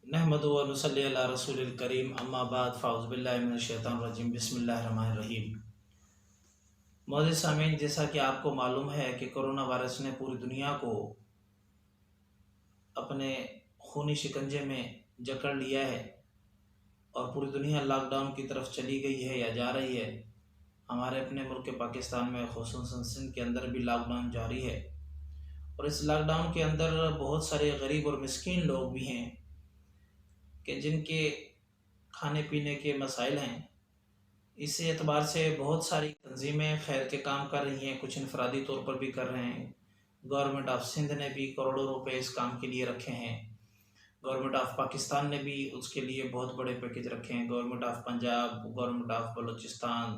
नहमदु व नसल्ली अला रसूलिल करीम अम्मा बाद फ़ाउज़ु बिल्लाहि मिनश शैतानिर रजीम बिस्मिल्लाहिर रहमानिर रहीम। मोअज़्ज़िज़ सामीन, जैसा कि आपको मालूम है कि कोरोना वायरस ने पूरी दुनिया को अपने खूनी शिकंजे में जकड़ लिया है और पूरी दुनिया लॉकडाउन की तरफ चली गई है या जा रही है। हमारे अपने मुल्क पाकिस्तान में ख़ुसूसन सिंध के अंदर भी लॉकडाउन जारी है और इस लॉकडाउन के अंदर बहुत सारे गरीब और मिस्कीन लोग भी हैं कि जिनके खाने पीने के मसाइल हैं। इस एतबार से बहुत सारी तंजीमें खैर के काम कर रही हैं, कुछ इनफरादी तौर पर भी कर रहे हैं। गवर्नमेंट ऑफ सिंध ने भी करोड़ों रुपए इस काम के लिए रखे हैं। गवर्नमेंट ऑफ पाकिस्तान ने भी उसके लिए बहुत बड़े पैकेज रखे हैं। Government of Punjab, government of Balochistan,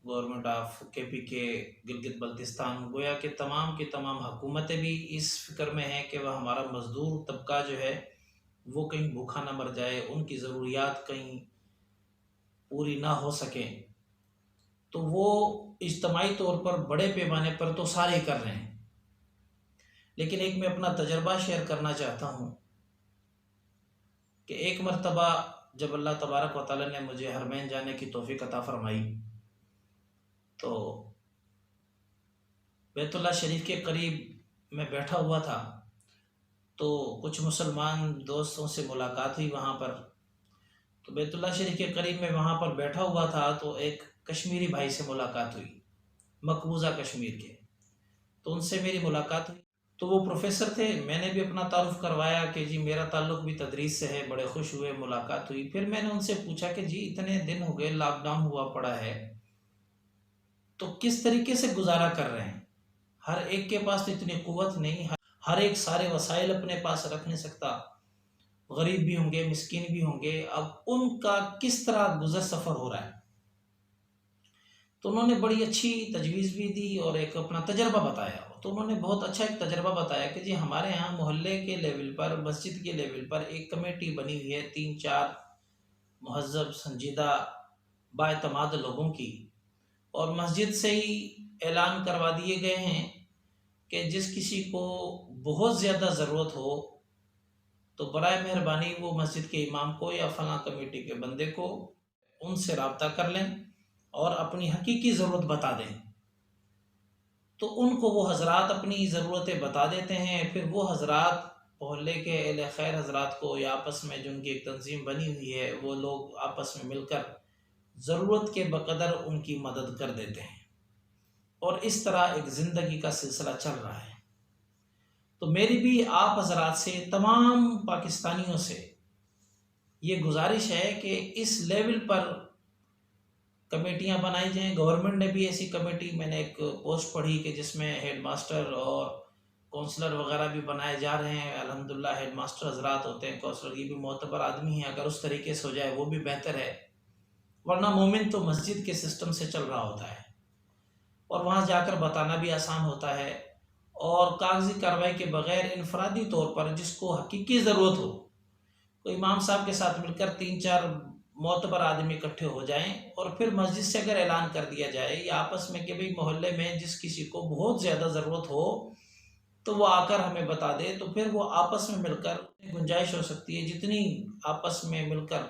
government of KPK Gilgit Baltistan, गोया कि तमाम की तमाम हुकूमतें भी इस फिक्र में हैं कि वह हमारा मज़दूर तबका जो है वो कहीं भूखा ना मर जाए, उनकी ज़रूरियात कहीं पूरी ना हो सके। तो वो इज्तमाही तौर पर बड़े पैमाने पर तो सारे कर रहे हैं, लेकिन एक मैं अपना तजर्बा शेयर करना चाहता हूँ कि एक मरतबा जब अल्लाह तबारक व तआला ने मुझे हरमैन जाने की तौफीक अता फरमाई तो बैतुल्लाह शरीफ के करीब मैं बैठा हुआ था, तो कुछ मुसलमान दोस्तों से मुलाकात हुई वहाँ पर। तो बैतुल्लाह शरीफ के करीब मैं वहाँ पर बैठा हुआ था तो एक कश्मीरी भाई से मुलाकात हुई, मकबूजा कश्मीर के। तो उनसे मेरी मुलाकात हुई, तो वो प्रोफेसर थे। मैंने भी अपना तारुफ करवाया कि जी मेरा ताल्लुक़ भी तदरीस से है। बड़े खुश हुए, मुलाकात हुई। फिर मैंने उनसे पूछा कि जी इतने दिन हो गए लॉकडाउन हुआ पड़ा है, तो किस तरीके से गुजारा कर रहे हैं? हर एक के पास तो इतनी क़ुव्वत नहीं, हर एक सारे वसाइल अपने पास रख नहीं सकता। गरीब भी होंगे, मिस्कीन भी होंगे, अब उनका किस तरह गुजर सफ़र हो रहा है? तो उन्होंने बड़ी अच्छी तजवीज़ भी दी और एक अपना तजर्बा बताया। तो उन्होंने बहुत अच्छा एक तजर्बा बताया कि जी हमारे यहाँ मोहल्ले के लेवल पर, मस्जिद के लेवल पर एक कमेटी बनी हुई है 3-4 मुहज़्ज़ब, संजीदा, बाएतमाद लोगों की, और मस्जिद से ही ऐलान करवा दिए गए हैं कि जिस किसी को बहुत ज़्यादा ज़रूरत हो तो बराए मेहरबानी वो मस्जिद के इमाम को या फलां कमेटी के बंदे को उनसे रब्ता कर लें और अपनी हकीकी ज़रूरत बता दें। तो उनको वो हजरात अपनी ज़रूरतें बता देते हैं। फिर वो हजरात मोहल्ले के अहले खैर हजरात को या आपस में जो उनकी एक तंजीम बनी हुई है, वो लोग आपस में मिलकर ज़रूरत के बकदर उनकी मदद कर देते हैं और इस तरह एक ज़िंदगी का सिलसिला चल रहा है। तो मेरी भी आप हजरात से, तमाम पाकिस्तानियों से ये गुजारिश है कि इस लेवल पर कमेटियां बनाई जाएं। गवर्नमेंट ने भी ऐसी कमेटी, मैंने एक पोस्ट पढ़ी कि जिसमें हेड मास्टर और काउंसलर वगैरह भी बनाए जा रहे हैं। अल्हम्दुलिल्लाह हेड मास्टर हजरात होते हैं, काउंसलर ये भी मोतबर आदमी हैं। अगर उस तरीके से हो जाए वो भी बेहतर है, वरना मोमिन तो मस्जिद के सिस्टम से चल रहा होता है और वहाँ जाकर बताना भी आसान होता है। और कागजी कार्रवाई के बगैर इनफरादी तौर पर जिसको हकीकी ज़रूरत हो, तो इमाम साहब के साथ मिलकर 3-4 मोतबर आदमी इकट्ठे हो जाएं और फिर मस्जिद से अगर ऐलान कर दिया जाए या आपस में कि भाई मोहल्ले में जिस किसी को बहुत ज़्यादा ज़रूरत हो तो वो आकर हमें बता दे, तो फिर वो आपस में मिलकर गुंजाइश हो सकती है जितनी आपस में मिलकर,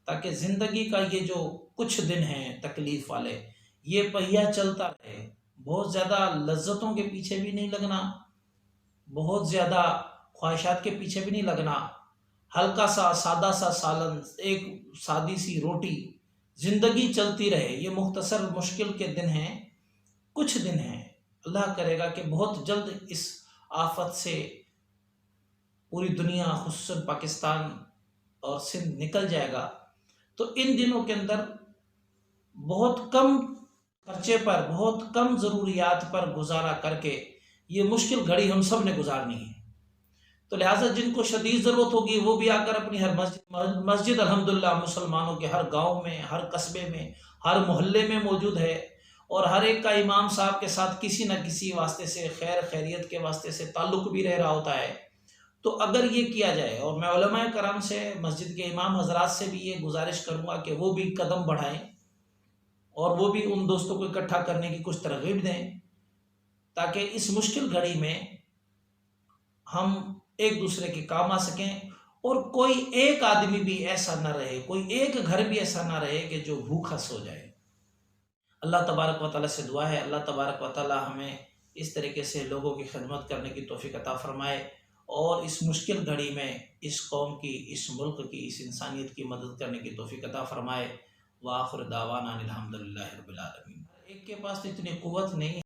ताकि ज़िंदगी का ये जो कुछ दिन हैं तकलीफ़ वाले, ये पहिया चलता रहे। बहुत ज़्यादा लज्जतों के पीछे भी नहीं लगना, बहुत ज़्यादा ख्वाहिशात के पीछे भी नहीं लगना। हल्का सा सादा सा सालन, एक सादी सी रोटी, ज़िंदगी चलती रहे। ये मुख्तसर मुश्किल के दिन हैं, कुछ दिन हैं। अल्लाह करेगा कि बहुत जल्द इस आफत से पूरी दुनिया, खुसूसन पाकिस्तान और सिंध निकल जाएगा। तो इन दिनों के अंदर बहुत कम खर्चे पर, बहुत कम ज़रूरियात पर गुजारा करके ये मुश्किल घड़ी हम सब ने गुजारनी है। तो लिहाजा जिनको शदीद ज़रूरत होगी वो भी आकर अपनी हर मस्जिद अल्हम्दुलिल्लाह मुसलमानों के हर गांव में, हर कस्बे में, हर मोहल्ले में मौजूद है और हर एक का इमाम साहब के साथ किसी न किसी वास्ते से, खैर खैरियत के वास्ते से ताल्लुक़ भी रह रहा होता है। तो अगर ये किया जाए, और मैं उलमाए कराम से, मस्जिद के इमाम हजरात से भी ये गुजारिश करूँगा कि वो भी कदम बढ़ाएँ और वो भी उन दोस्तों को इकट्ठा करने की कुछ तरगीब दें, ताकि इस मुश्किल घड़ी में हम एक दूसरे के काम आ सकें اور کوئی ایک آدمی بھی ایسا نہ رہے، کوئی ایک گھر بھی ایسا نہ رہے کہ جو بھوکا سو جائے۔ اللہ تبارک و تعالیٰ سے دعا ہے، اللہ تبارک و تعالیٰ ہمیں اس طریقے سے لوگوں کی خدمت کرنے کی توفیق عطا فرمائے، اور اس مشکل گھڑی میں اس قوم کی، اس ملک کی، اس انسانیت کی مدد کرنے کی توفیق عطا فرمائے۔ وآخر دعوانا الحمدللہ رب العالمین۔ ایک کے پاس تو اتنی قوت نہیں ہے